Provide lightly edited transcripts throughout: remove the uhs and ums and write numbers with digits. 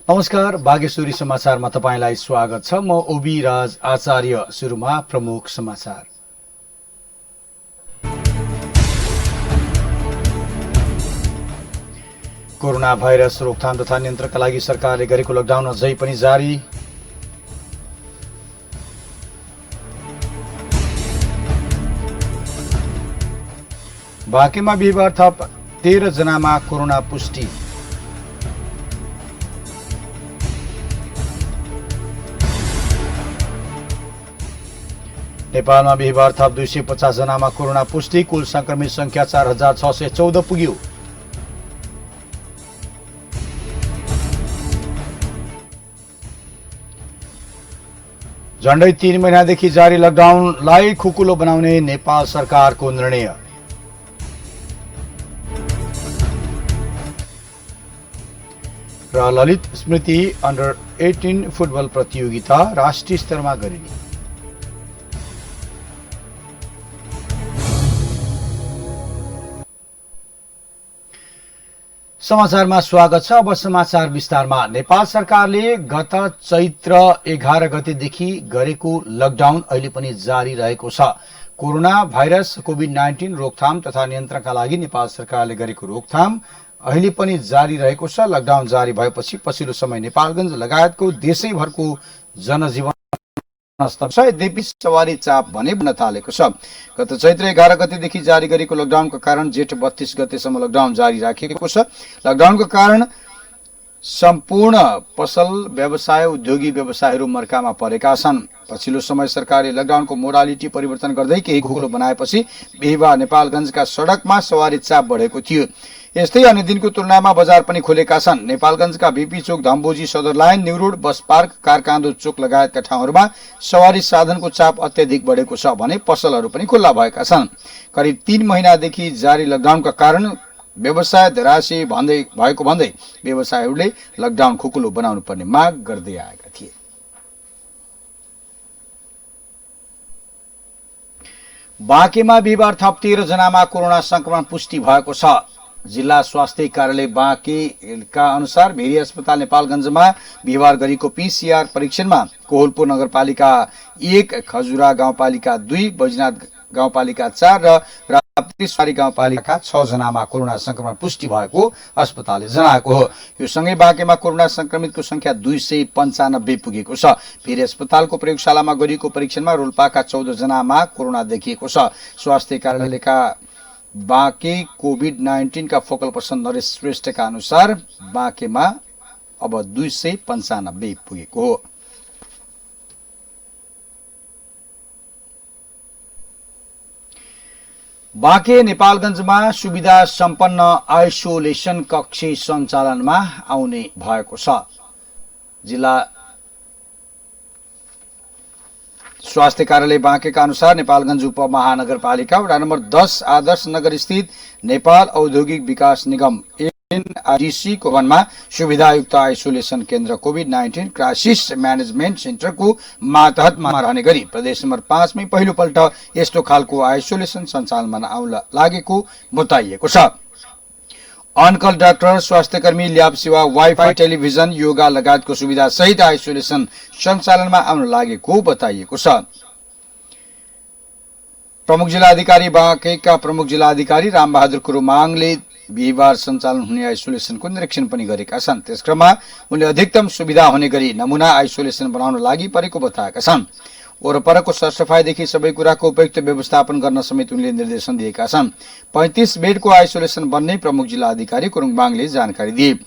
नमस्कार, बागेश्वरी समाचारमा तपाईंलाई स्वागत छ। म ओबी राज आचार्य। सुरुमा प्रमुख समाचार। कोरोना भाइरस रोकथाम तथा नियन्त्रणका लागि सरकारले गरेको लकडाउन अझै पनि जारी। बाँकेमा बिहिबार थप 13 जनामा कोरोना पुष्टि। नेपालमा बिहिबार थप 250 जनामा कोरोना पुष्टि। कुल संक्रमित संख्या 4614 पुग्यो। झण्डै 3 महिनादेखि जारी लकडाउनलाई खुकुलो बनाउने नेपाल सरकारको निर्णय। र ललित स्मृति अन्डर 18 फुटबल प्रतियोगिता राष्ट्रिय स्तरमा गरिने। समाचारमा स्वागत छ। अब समाचार विस्तारमा। नेपाल सरकारले गत चैत्र 11 गतेदेखि गरेको लकडाउन अहिले पनि जारी रहेको छ। कोरोना भाइरस कोभिड-19 रोकथाम तथा नियन्त्रणका लागि नेपाल सरकारले गरेको रोकथाम अहिले पनि जारी रहेको छ। लकडाउन जारी भएपछि पछिल्लो समय नेपालगञ्ज लगायतको देशैभरको जनजीवन यद्यपि सवारी चाप भने बन्न थालेको छ। गत चैत्र 11 गतेदेखि जारी गरेको लकडाउनका कारण जेठ 32 गतेसम्म लकडाउन जारी राखिएको छ। लकडाउनको कारण सम्पूर्ण पसल व्यवसाय उद्योगी व्यवसायहरू मर्कामा परेका छन्। पछिल्लो समय सरकारले लकडाउनको मोडालिटी परिवर्तन गर्दै केही खुकुलो बनाएपछि बिहिबार नेपालगञ्जका सडकमा सवारी चाप बढेको थियो। यस्तै अन्य दिनको तुलनामा बजार पनि खुलेका छन्। नेपालगञ्जका बीपी चोक, धम्बोजी सदर लाइन, न्युरोड, बस पार्क, कारकान्दो चोक लगायतका ठाउँहरूमा सवारी साधनको चाप अत्याधिक बढेको छ भने पसलहरू पनि खुल्ला भएका छन्। करिब 3 महिनादेखि जारी लकडाउनका कारण व्यवसाय धराशी भएको भन्दै व्यवसायीहरूले लकडाउन खुकुलो बनाउनु पर्ने माग गर्दै आएका थिए। बाँकेमा बिहिबार थप 13 जनामा कोरोना संक्रमण पुष्टि भएको छ। जिल्ला स्वास्थ्य कार्यालय बाँकेका अनुसार भेरी अस्पताल नेपालगञ्जमा बिहिबार गरेको पीसीआर परीक्षणमा कोहलपुर नगरपालिका 1, खजुरा गाउँपालिका 2, बैजनाथ गाउँपालिका 4 र राप्तीसवारी गाउँपालिका 6 जनामा कोरोना संक्रमण पुष्टि भएको अस्पतालले जनाएको हो। यो सँगै बाँकेमा कोरोना संक्रमितको संख्या 295 पुगेको छ। फेरि अस्पतालको प्रयोगशालामा गरिएको परीक्षणमा रोल्पाका 14 जनामा कोरोना देखिएको छ। स्वास्थ्य कार्यालयका बाँके कोभिड-19 का फोकल पर्सन नरेश श्रेष्ठका अनुसार बाँकेमा अब 295 पुगेको हो। बाँके नेपालगञ्जमा सुविधा सम्पन्न आइसोलेसन कक्ष सञ्चालनमा आउने भएको छ। जिल्ला स्वास्थ्य कार्यालय बाँकेका अनुसार नेपालगञ्ज उपमहानगरपालिका वडा नम्बर 10 आदर्श नगर स्थित नेपाल औद्योगिक विकास निगम एनआरडीसी को भवनमा सुविधायुक्त आइसोलेसन केन्द्र कोभिड-19 क्राइसिस म्यानेजमेन्ट सेन्टरको मातहतमा रहने गरी प्रदेश नम्बर 5 मै पहिलोपल्ट यस्तो खालको आइसोलेसन सञ्चालनमा आउन लागेको बताइएको छ। अनकल डाक्टर, स्वास्थ्यकर्मी, ल्याब सेवा, वाइफाई, टेलिभिजन, योगा लगायतको सुविधा सहित आइसोलेसन सञ्चालनमा आउन लागेको बताइएको छ। प्रमुख जिल्ला अधिकारी बाँकेका प्रमुख जिल्ला अधिकारी रामबहादुर कुरुमाङले बिहिबार सञ्चालन हुने आइसोलेसनको निरीक्षण पनि गरेका छन्। त्यसक्रममा उनले अधिकतम सुविधा हुने गरी नमूना आइसोलेसन बनाउन लागि परेको बताएका छन्। वरपरको सरसफाईदेखि सबै कुराको उपयुक्त व्यवस्थापन गर्न समेत उनले निर्देशन दिएका छन्। 35 बेडको आइसोलेसन बन्ने प्रमुख जिल्ला अधिकारी कुरुङबाङले जानकारी दिए।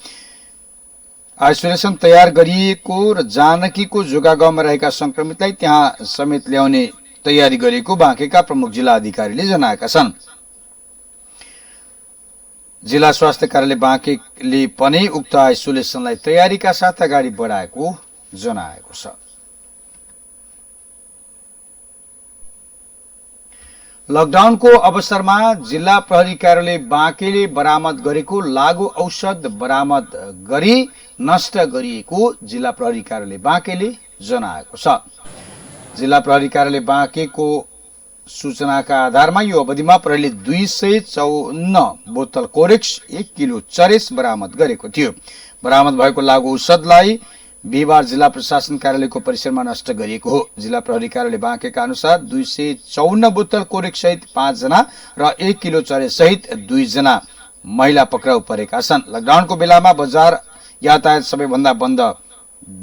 आइसोलेसन तयार गरिएको र जानकीको जोगा गाउँमा रहेका संक्रमितलाई त्यहाँ समेत ल्याउने तयारी गरेको बाँकेका प्रमुख जिल्ला अधिकारीले जनाएका छन्। जिल्ला स्वास्थ्य कार्यालय बाँकेले पनि उक्त आइसोलेसनलाई तयारीका साथ अगाडि बढाएको जनाएको छ। लकडाउनको अवसरमा जिल्ला प्रहरी कार्यालय बाँकेले बरामद गरेको लागू औषध बरामद गरी नष्ट गरिएको जिल्ला प्रहरी कार्यालय बाँकेले जनाएको छ। जिल्ला प्रहरी कार्यालय बाँकेको सूचनाका आधारमा यो अवधिमा प्रहरीले 254 बोतल कोरेक्स 1 किलो चरेस बरामद गरेको थियो। बरामद भएको लागू औषधलाई बिहिबार जिल्ला प्रशासन कार्यालयको परिसरमा नष्ट गरिएको हो। जिल्ला प्रहरी कार्यालय बाँकेका अनुसार 254 बोतल कोरेक्स सहित 5 जना र 1 किलो चरेस सहित 2 जना महिला पक्राउ परेका छन्। लकडाउनको बेलामा बजार यातायात सबैभन्दा बन्द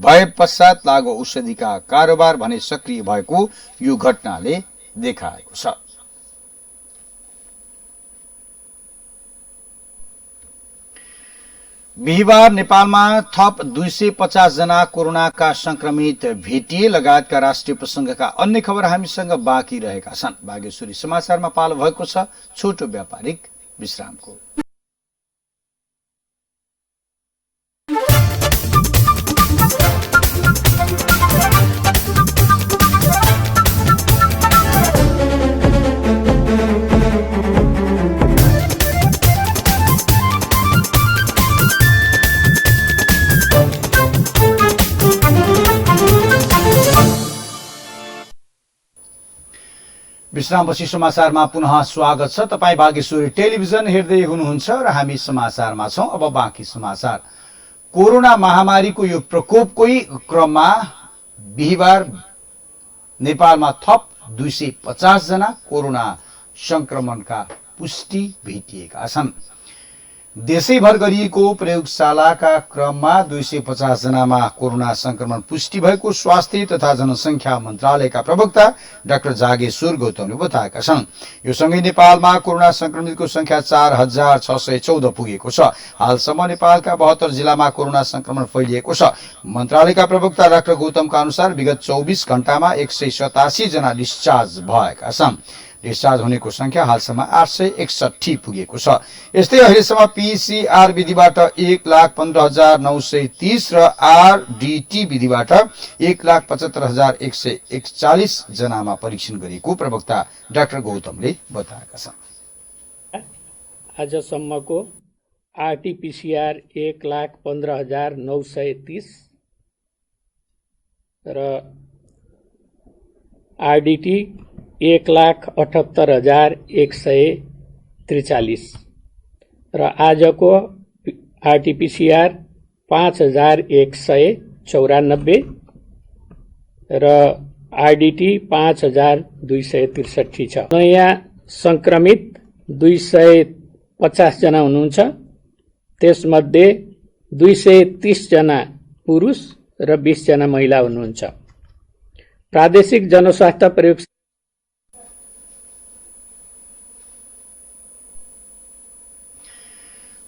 भए पश्चात लागू औषधिका कारोबार भने सक्रिय भएको यो घटनाले देखाएको छ। बिहिबार नेपालमा थप 250 जना कोरोनाका संक्रमित भेटिए लगायतका राष्ट्रिय प्रसंगका अन्य खबर हामीसँग बाँकी रहेका छन्। बागेश्वरी समाचारमा पालो भएको छ छोटो व्यापारिक विश्रामको। विश्रामपछि समाचारमा पुनः स्वागत छ। तपाई बागेश्वरी टेलिभिजन हेर्दै हुनुहुन्छ र हामी समाचारमा छौं। अब बाँकी समाचार। कोरोना महामारीको यो प्रकोपकै क्रममा बिहिबार नेपालमा थप 250 जना कोरोना संक्रमणका पुष्टि भेटिएका छन्। देशैभर गरिएको प्रयोगशालाका क्रममा 250 जनामा कोरोना संक्रमण पुष्टि भएको स्वास्थ्य तथा जनसंख्या मन्त्रालयका प्रवक्ता डाक्टर जागेश्वर गौतमले बताएका छन्। यो सँगै नेपालमा कोरोना संक्रमितको संख्या 4614 पुगेको छ। हालसम्म नेपालका 72 जिल्लामा कोरोना संक्रमण फैलिएको छ। मन्त्रालयका प्रवक्ता डाक्टर गौतमका अनुसार विगत 24 घण्टामा 187 जना डिस्चार्ज भएका छन्। डिस्चार्ज हुनेको संख्या हालसम्म 861 पुगेको छ। यस्तै अहिलेसम्म पीसीआर विधिबाट 1,15,930 र आरडीटी विधिबाट 1,75,141 जनामा परीक्षण गरिएको प्रवक्ता डाक्टर गौतमले बताएका छन्। आजसम्मको आरटीपीसीआर 1,15,930 र आरडीटी 1,78,143 र आजको आरटीपीसीआर 5,194 र आरडीटी 5,263 छ। नयाँ संक्रमित 250 जना हुनुहुन्छ। त्यसमध्ये 230 जना पुरुष र 20 जना महिला हुनुहुन्छ। प्रादेशिक जनस्वास्थ्य प्रयोग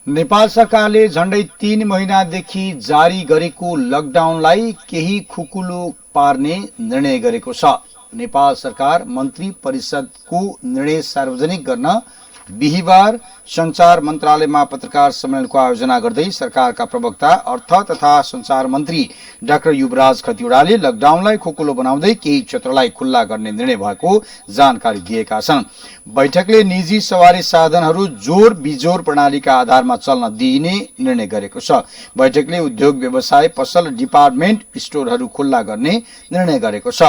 नेपाल सरकारले झण्डै 3 महिनादेखि जारी गरेको लकडाउनलाई केही खुकुलो पार्ने निर्णय गरेको छ। नेपाल सरकार मन्त्री परिषदको निर्णय सार्वजनिक गर्न बिहिबार संचार मन्त्रालयमा पत्रकार सम्मेलनको आयोजना गर्दै सरकारका प्रवक्ता अर्थ तथा संचार मन्त्री डाक्टर युवराज खतिवड़ाले लकडाउनलाई खुकुलो बनाउँदै केही क्षेत्रलाई खुल्ला गर्ने निर्णय भएको जानकारी दिएका छन्। बैठकले निजी सवारी साधनहरू जोर बिजोर प्रणालीका आधारमा चल्न दिइने निर्णय गरेको छ। बैठकले उद्योग व्यवसाय पसल डिपार्टमेन्ट स्टोरहरू खुल्ला गर्ने निर्णय गरेको छ।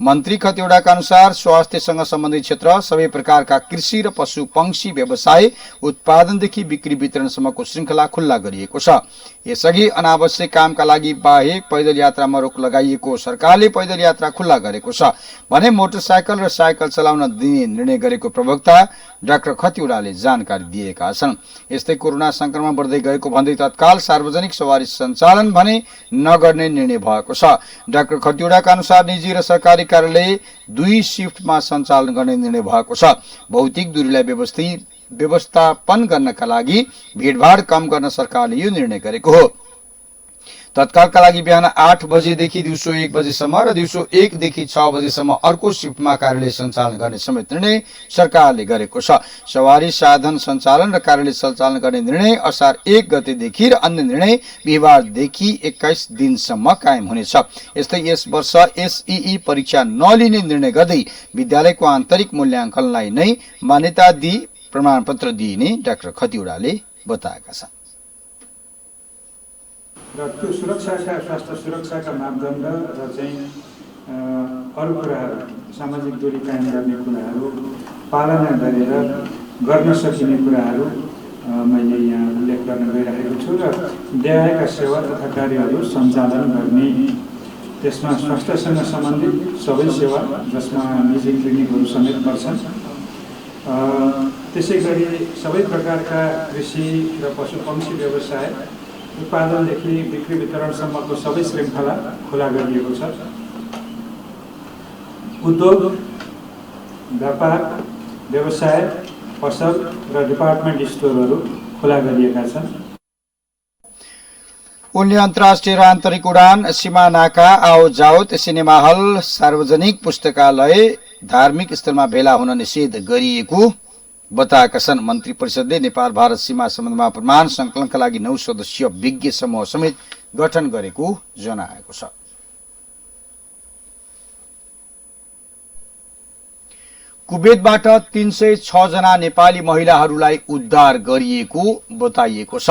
मन्त्री खतिवड़ाका अनुसार स्वास्थ्यसँग सम्बन्धित क्षेत्र, सबै प्रकारका कृषि र पशु पंक्षी व्यवसाय, उत्पादनदेखि बिक्री वितरणसम्मको श्रृंखला खुल्ला गरिएको छ। यसअघि अनावश्यक कामका लागि बाहेक पैदल यात्रामा रोक लगाइएको सरकारले पैदल यात्रा खुल्ला गरेको छ भने मोटरसाइकल र साइकल चलाउन दिने निर्णय गरेको प्रवक्ता डाक्टर खतिवड़ाले जानकारी दिएका छन्। यस्तै कोरोना संक्रमण बढ्दै गएको भन्दै तत्काल सार्वजनिक सवारी सञ्चालन भने नगर्ने निर्णय भएको छ। डाक्टर खतिवड़ाका अनुसार निजी र सरकारी कार्यालय 2 शिफ्टमा सञ्चालन गर्ने निर्णय भएको छ। भौतिक दूरीलाई व्यवस्थापन गर्नका लागि भीडभाड कम गर्न सरकारले यो निर्णय गरेको हो। तत्कालका लागि बिहान 8 बजेदेखि दिउँसो 1 बजेसम्म र दिउँसो 1 देखि 6 बजेसम्म अर्को शिफ्टमा कार्यालय सञ्चालन गर्ने समेत निर्णय सरकारले गरेको छ। सवारी साधन सञ्चालन र कार्यालय सञ्चालन गर्ने निर्णय असार 1 गतेदेखि र अन्य निर्णय बिहिबारदेखि 21 दिनसम्म कायम हुनेछ। यस्तै यस वर्ष एसईई परीक्षा नलिने निर्णय गर्दै विद्यालयको आन्तरिक मूल्याङ्कनलाई नै मान्यता दिई प्रमाणपत्र दिइने डाक्टर खतिवड़ाले बताएका छन्। र त्यो सुरक्षाका स्वास्थ्य सुरक्षाका मापदण्ड र चाहिँ अरू कुराहरू सामाजिक दूरी कायम गर्ने कुराहरू पालना गरेर गर्न सकिने कुराहरू मैले यहाँ उल्लेख गर्न गइरहेको छु र देहायका सेवा तथा कार्यहरू सञ्चालन गर्ने, त्यसमा स्वास्थ्यसँग सम्बन्धित सबै सेवा जसमा निजी क्लिनिकहरू समेत पर्छन्, त्यसै गरी सबै प्रकारका कृषि र पशुपक्षी व्यवसाय उत्पादनदेखि बिक्री वितरणसम्मको सबै श्रृङ्खला खुला गरिएको छ। उद्योग, व्यापार, व्यवसाय, पसल र डिपार्टमेन्ट स्टोरहरू खुला गरिएका छन्। उनले अन्तर्राष्ट्रिय र आन्तरिक उडान, सीमा नाका, आओ जाओत, सिनेमा हल, सार्वजनिक पुस्तकालय, धार्मिक स्थलमा भेला हुन निषेध गरिएको बताएका छन्। मन्त्री परिषदले नेपाल भारत सीमा सम्बन्धमा प्रमाण संकलनका लागि 9 सदस्यीय विज्ञ समूह समेत गठन गरेको जनाएको छ। कुवेतबाट 306 जना नेपाली महिलाहरूलाई उद्धार गरिएको बताइएको छ।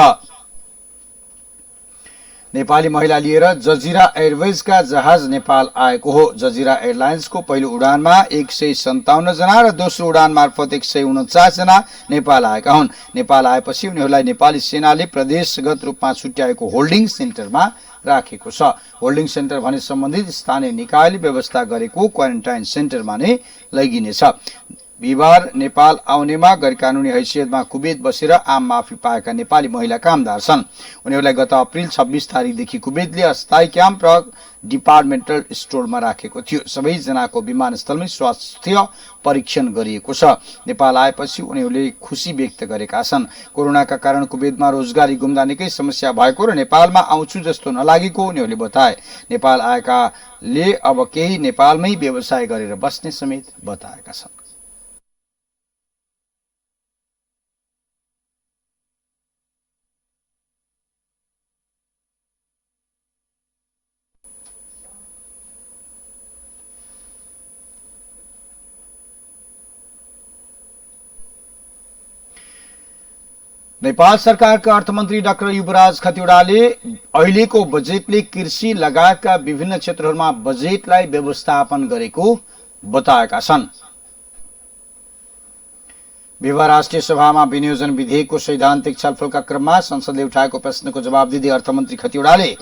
नेपाली महिला लिएर जजिरा एयरवेजका जहाज नेपाल आएको हो। जजिरा एयरलाइन्सको पहिलो उडानमा 157 जना र दोस्रो उडान मार्फत 149 जना नेपाल आएका हुन्। नेपाल आएपछि उनीहरूलाई नेपाली सेनाले प्रदेशगत रूपमा छुट्याएको होल्डिङ सेन्टरमा राखेको छ। होल्डिङ सेन्टर भने सम्बन्धित स्थानीय निकायले व्यवस्था गरेको क्वारेन्टाइन सेन्टरमा नै लैगिनेछ। बिहिबार नेपाल आउनेमा गैरकानूनी हैसियतमा कुवेत बसेर आम माफी पाएका नेपाली महिला कामदार छन्। उनीहरूलाई गत अप्रिल 26 तारिकदेखि कुवेतले अस्थायी क्याम्प र डिपार्टमेन्टल स्टोरमा राखेको थियो। सबैजनाको विमानस्थलमै स्वास्थ्य परीक्षण गरिएको छ। नेपाल आएपछि उनीहरूले खुसी व्यक्त गरेका छन्। कोरोनाका कारण कुवेतमा रोजगारी गुम्दा निकै समस्या भएको र नेपालमा आउँछु जस्तो नलागेको उनीहरूले बताए। नेपाल आएकाले अब केही नेपालमै व्यवसाय गरेर बस्ने समेत बताएका छन्। नेपाल सरकारका अर्थमन्त्री डाक्टर युवराज खतिवड़ाले अहिलेको बजेटले कृषि लगायतका विभिन्न क्षेत्रहरूमा बजेटलाई व्यवस्थापन गरेको बताएका छन्। बिहिबार राष्ट्रिय सभामा विनियोजन विधेयकको सैद्धान्तिक छलफलका क्रममा संसदले उठाएको प्रश्नको जवाब दिँदै अर्थमन्त्री खतिवड़ाले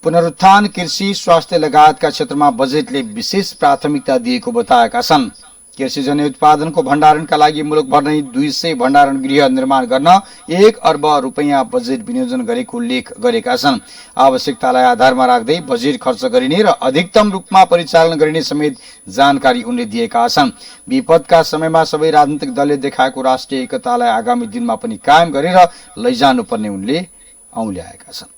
पुनरुत्थान, कृषि, स्वास्थ्य लगायतका क्षेत्रमा बजेटले विशेष प्राथमिकता दिएको बताएका छन्। कृषिजन्य उत्पादनको भण्डारणका लागि मुलुकभर नै 200 भण्डारण गृह निर्माण गर्न 1 अर्ब रुपैयाँ बजेट विनियोजन गरेको उल्लेख गरेका छन्। आवश्यकतालाई आधारमा राख्दै बजेट खर्च गरिने र अधिकतम रूपमा परिचालन गरिने समेत जानकारी उनले दिएका छन्। विपदका समयमा सबै राजनीतिक दलले देखाएको राष्ट्रिय एकतालाई आगामी दिनमा पनि कायम गरेर लैजानुपर्ने उनले औल्याएका छन्।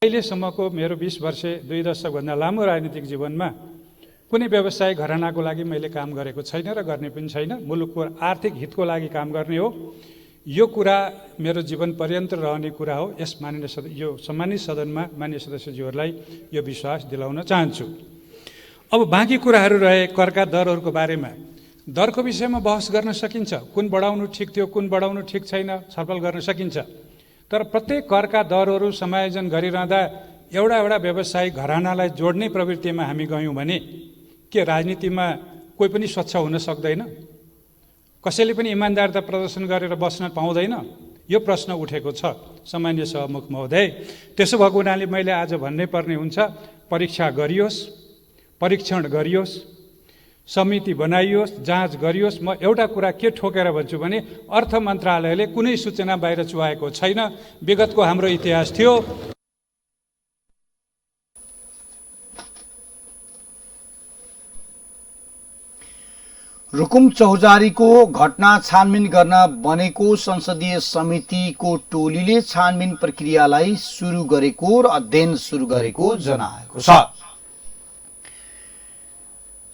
अहिलेसम्मको मेरो 20 वर्ष 2 दशकभन्दा लामो राजनीतिक जीवनमा कुनै व्यवसाय घरानाको लागि मैले काम गरेको छैन र गर्ने पनि छैन। मुलुकको आर्थिक हितको लागि काम गर्ने हो। यो कुरा मेरो जीवन पर्यन्त रहने कुरा हो। यस यो सम्मानित सदनमा माननीय सदस्यज्यूहरूलाई यो विश्वास दिलाउन चाहन्छु। अब बाँकी कुराहरू रहे करका दरहरूको बारेमा, दरको विषयमा बहस गर्न सकिन्छ। कुन बढाउनु ठिक थियो, कुन बढाउनु ठिक छैन, छलफल गर्न सकिन्छ। तर प्रत्येक करका दरहरू समायोजन गरिरहँदा एउटा व्यवसायी घरानालाई जोड्ने प्रवृत्तिमा हामी गयौँ भने के राजनीतिमा कोही पनि स्वच्छ हुन सक्दैन? कसैले पनि इमान्दारता प्रदर्शन गरेर बस्न पाउँदैन? यो प्रश्न उठेको छ सम्माननीय सभामुख महोदय। त्यसो भएको हुनाले मैले आज भन्नै पर्ने हुन्छ, परीक्षा गरियोस्, परीक्षण गरियोस्, समिति बनाइयोस्, जाँच गरियोस्। म एउटा कुरा के ठोकेर भन्छु भने अर्थ मन्त्रालयले कुनै सूचना बाहिर चुहाएको छैन। विगतको हाम्रो इतिहास थियो। रुकुम चौजारीको घटना छानबिन गर्न बनेको संसदीय समितिको टोलीले छानबिन प्रक्रियालाई सुरु गरेको र अध्ययन सुरु गरेको जनाएको छ।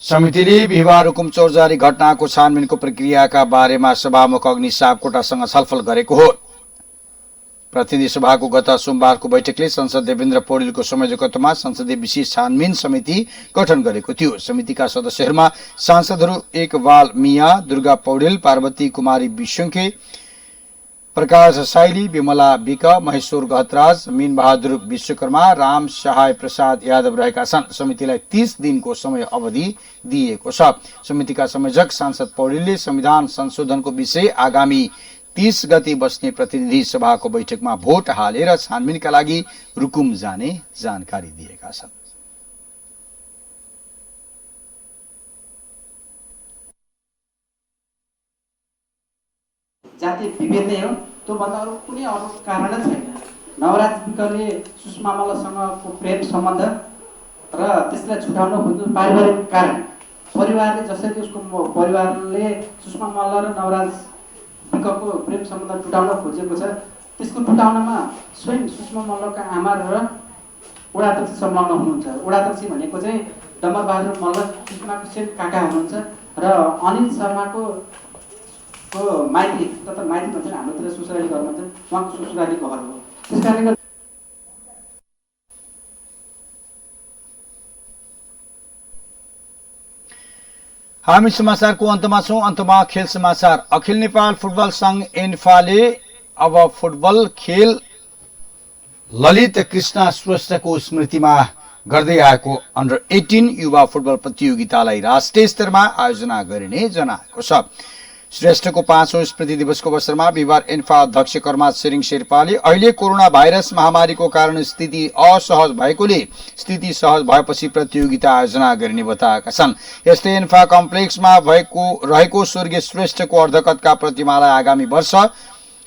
समितिले बिहिबार रुकुम चौजारी घटनाको छानबिनको प्रक्रियाका बारेमा सभामुख अग्नि सापकोटासँग छलफल गरेको हो। प्रतिनिधि सभाको गत सोमबारको बैठकले संसद देवेन्द्र पौडेलको संयोजकत्वमा संसदीय विशेष छानबिन समिति गठन गरेको थियो। समितिका सदस्यहरूमा सांसदहरू एकवाल मिया, दुर्गा पौडेल, पार्वती कुमारी विश्वङखे, प्रकाश साइली, विमला विक, महेश्वर गहतराज, मीन बहादुर विश्वकर्मा, राम सहाय प्रसाद यादव रहेका छन्। समितिलाई 30 दिनको समय अवधि दिइएको छ। समितिका संयोजक सांसद पौडेलले संविधान संशोधनको विषय आगामी 30 गते बस्ने प्रतिनिधि सभाको बैठकमा भोट हालेर छानबिनका लागि रुकुम जाने जानकारी दिएका छन्। जाति विभेद नै हो, त्योभन्दा अरू कुनै अरू कारण छैन। नवराज विकले सुषमा मल्लसँगको प्रेम सम्बन्ध र त्यसलाई छुटाउन खोज्नु पारिवारिक कारण, परिवारले जसरी उसको परिवारले सुषमा मल्ल र नवराज विकको प्रेम सम्बन्ध टुटाउन खोजेको छ, त्यसको टुटाउनमा स्वयं सुषमा मल्लका आमा र वडाध्यक्ष संलग्न हुनुहुन्छ। वडाध्यक्ष भनेको चाहिँ डम्बरबहादुर मल्ल सुषमाको स्वयं काका हुनुहुन्छ र अनिल शर्माको माइती तथा माइती भन्छन्, हाम्रोतिर ससुराली घर भन्छन्, उहाँको ससुराली घर हो। त्यस कारणले हामी समाचारको अन्तमा छौं। अन्तमा खेल समाचार। अखिल नेपाल फुटबल संघ एन्फाले अब फुटबल खेल ललित कृष्ण श्रेष्ठको स्मृतिमा गर्दै आएको अन्डर 18 युवा फुटबल प्रतियोगितालाई राष्ट्रिय स्तरमा आयोजना गरिने जनाएको छ। श्रेष्ठको 5औं स्मृति दिवसको अवसरमा बिहिबार एन्फा अध्यक्ष कर्मा छिरिङ शेर्पाले अहिले कोरोना भाइरस महामारीको कारण स्थिति असहज भएकोले स्थिति सहज भएपछि प्रतियोगिता आयोजना गरिने बताएका छन्। यस्तै एन्फा कम्प्लेक्समा रहेको स्वर्गीय श्रेष्ठको अर्धकतका प्रतिमालाई आगामी वर्ष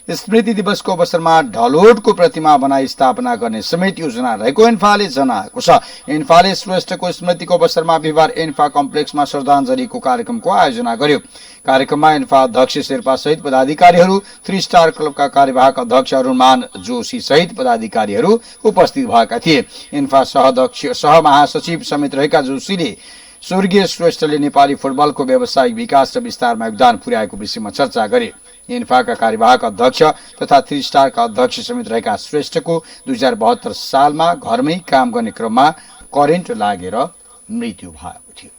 स्मृति दिवसको अवसरमा ढलोटको प्रतिमा बनाई स्थापना गर्ने समेत योजना रहेको एन्फाले जनाएको छ। एन्फाले श्रेष्ठको स्मृतिको अवसरमा बिहिबार एन्फा कम्प्लेक्समा श्रद्धाञ्जलीको कार्यक्रमको आयोजना गर्यो। कार्यक्रममा एन्फा अध्यक्ष शेर्पा सहित पदाधिकारीहरू, 3 स्टार क्लबका कार्यवाहक अध्यक्ष अरुणमान जोशी सहित पदाधिकारीहरू उपस्थित भएका थिए। एन्फा सहमहासचिव समेत रहेका जोशीले स्वर्गीय श्रेष्ठले नेपाली फुटबलको व्यावसायिक विकास र विस्तारमा योगदान पुर्याएको विषयमा चर्चा गरे। एन्फाका कार्यवाहक अध्यक्ष तथा 3 स्टारका अध्यक्ष समेत रहेका श्रेष्ठको 2072 सालमा घरमै काम गर्ने क्रममा करेन्ट लागेर मृत्यु भएको थियो।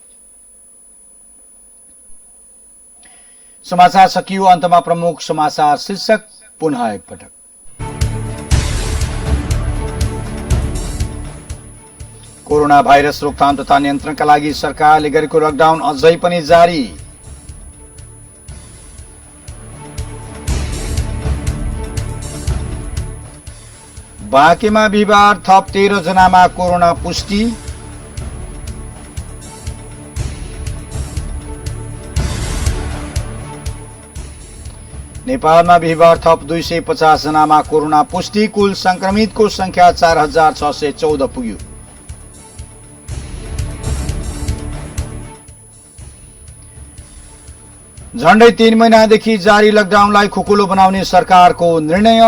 समाचार सकियो। अन्तमा प्रमुख समाचार शीर्षक पुनः एकपटक। कोरोना भाइरस रोकथाम तथा नियन्त्रणका लागि सरकारले गरेको लकडाउन अझै पनि जारी। बाँकेमा बिहिबार थप 13 जनामा कोरोना पुष्टि। नेपालमा बिहिबार थप 250 जनामा कोरोना पुष्टि। कुल संक्रमितको संख्या 4614 पुग्यो। झण्डै 3 महिनादेखि जारी लकडाउनलाई खुकुलो बनाउने सरकारको निर्णय।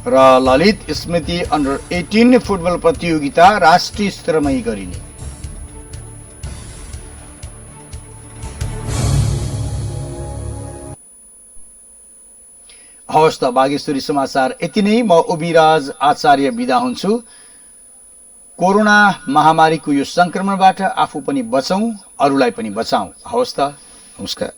र ललित स्मृति अन्डर 18 फुटबल प्रतियोगिता राष्ट्रिय स्तरमै गरिने। हवस् त बागेश्वरी समाचार यति नै। म ओबिराज आचार्य बिदा हुन्छु। कोरोना महामारीको यो संक्रमणबाट आफू पनि बचौं, अरूलाई पनि बचाऊ। हवस् त, नमस्कार।